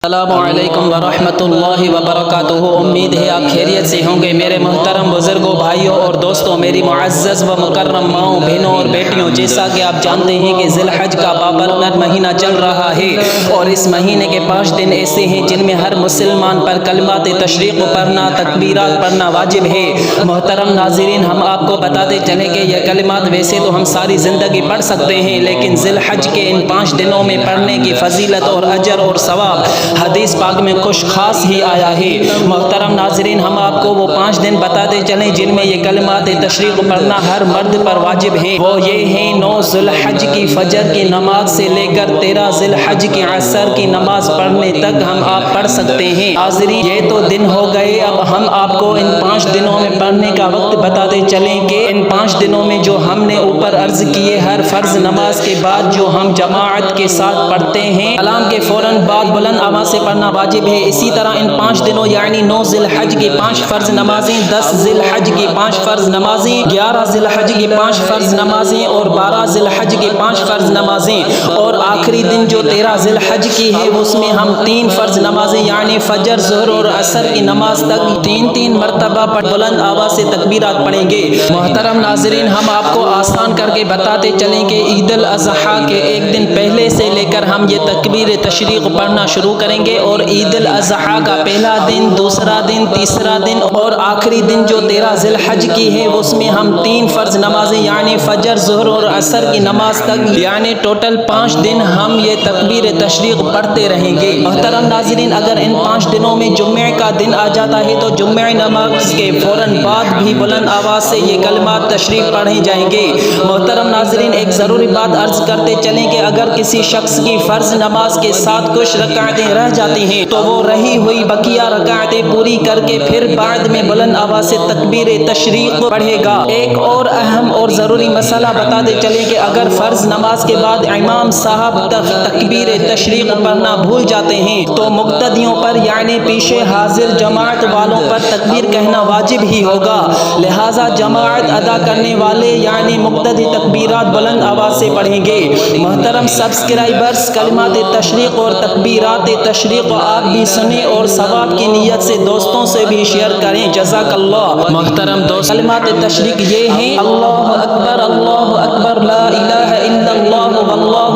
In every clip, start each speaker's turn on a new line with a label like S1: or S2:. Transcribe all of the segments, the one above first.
S1: السلام علیکم ورحمۃ اللہ وبرکاتہ۔ امید ہے آپ خیریت سے ہوں گے۔ میرے محترم بزرگوں، بھائیوں اور دوستوں، میری معزز و مکرم ماؤں، بہنوں اور بیٹیوں، جیسا کہ آپ جانتے ہیں کہ ذی الحج کا بابرکت مہینہ چل رہا ہے اور اس مہینے کے 5 دن ایسے ہیں جن میں ہر مسلمان پر کلمات تشریق پڑھنا، تکبیرات پڑھنا واجب ہے۔ محترم ناظرین، ہم آپ کو بتاتے چلیں کہ یہ کلمات ویسے تو ہم ساری زندگی پڑھ سکتے ہیں، لیکن ذی الحج کے ان 5 دنوں میں پڑھنے کی فضیلت اور اجر اور ثواب حدیث پاک میں کچھ خاص ہی آیا ہے۔ محترم ناظرین، ہم آپ کو وہ 5 دن بتاتے چلیں جن میں یہ کلمات تشریق پڑھنا ہر مرد پر واجب ہے۔ وہ یہ ہیں: 9 ذی الحج کی فجر کی نماز سے لے کر 13 ذی الحج کی عصر کی نماز پڑھنے تک ہم آپ پڑھ سکتے ہیں۔ ناظرین، یہ تو دن ہو گئے، اب ہم آپ کو ان 5 دنوں میں پڑھنے کا وقت بتاتے چلیں کہ ان 5 دنوں میں جو ہم نے اوپر عرض کیے، ہر فرض نماز کے بعد جو ہم جماعت کے ساتھ پڑھتے ہیں، سلام کے فوراً بعد بلند آواز سے پڑھنا واجب ہے۔ اسی طرح ان 5 دنوں یعنی 9 ذی الحج کی 5 فرض نمازیں، 10 ذی الحج کی 5 فرض نمازیں، 11 ذی الحج کی 5 فرض نمازیں اور 12 ذی الحج کی 5 فرض نمازیں، اور آخری دن جو 13 ذی الحج کی ہے اس میں ہم 3 فرض نمازیں یعنی فجر، ظہر اور عصر کی نماز تک 3 مرتبہ بلند آواز سے تکبیرات پڑھیں گے۔ محترم ناظرین، ہم آپ کو آسان کر کے بتاتے چلیں کہ عید الاضحیٰ کے ایک دن پہلے سے لے کر ہم یہ تکبیر تشریق پڑھنا شروع کریں گے، اور عید الاضحیٰ کا پہلا دن، دوسرا دن، تیسرا دن اور آخری دن جو 13 ذی الحج کی ہے اس میں ہم 3 فرض نمازیں یعنی فجر، ظہر اور عصر کی نماز تک یعنی ٹوٹل 5 دن ہم یہ تکبیر تشریق پڑھتے رہیں گے۔ محترم ناظرین، اگر ان 5 دنوں میں جمعہ کا دن آ جاتا ہے تو جمعہ نماز کے فوراً بعد بھی بلند آواز سے یہ کلمات تشریق پڑھے جائیں گے۔ محترم ناظرین، ایک ضروری بات عرض کرتے چلیں کہ اگر کسی شخص کی فرض نماز کے ساتھ کچھ رکعتیں رہ جاتی ہیں تو وہ رہی ہوئی بقیہ رکعتیں پوری کر کے پھر بعد میں بلند آواز سے تکبیر تشریق پڑھے گا۔ ایک اور اہم اور ضروری مسئلہ بتاتے چلیں کہ اگر فرض نماز کے بعد امام صاحب تکبیر تشریق پڑھنا بھول جاتے ہیں تو مقتدیوں پر یعنی پیچھے حاضر جماعت والوں پر تکبیر کہنا واجب ہی ہوگا، لہٰذا جماعت ادا کرنے والے یعنی مقتدی تکبیرات بلند آواز سے پڑھیں گے۔ محترم سبسکرائبرز، کلمات تشریق اور تکبیرات تشریق آپ بھی سنیں اور ثواب کی نیت سے دوستوں سے بھی شیئر کریں، جزاک اللہ۔ محترم دوست، کلمات تشریق یہ ہیں: اللہ اکبر لا الہ الا اللہ واللہ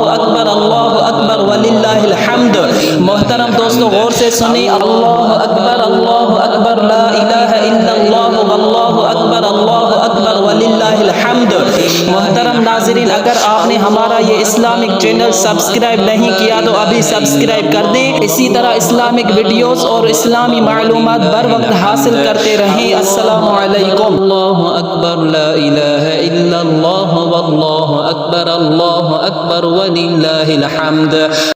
S1: اکبر وللہ الحمد۔ محترم دوستو، غور سے سنیں: اللہ اکبر لا الہ الا اللہ واللہ اکبر وللہ الحمد۔ محترم ناظرین، اگر آپ نے ہمارا یہ اسلامک چینل سبسکرائب نہیں کیا تو ابھی سبسکرائب کر دیں۔ اسی طرح اسلامک ویڈیوز اور اسلامی معلومات بر وقت حاصل کرتے رہیں۔ السلام علیکم۔
S2: اللہ اکبر لا الہ الا اللہ واللہ اکبر وللہ الحمد۔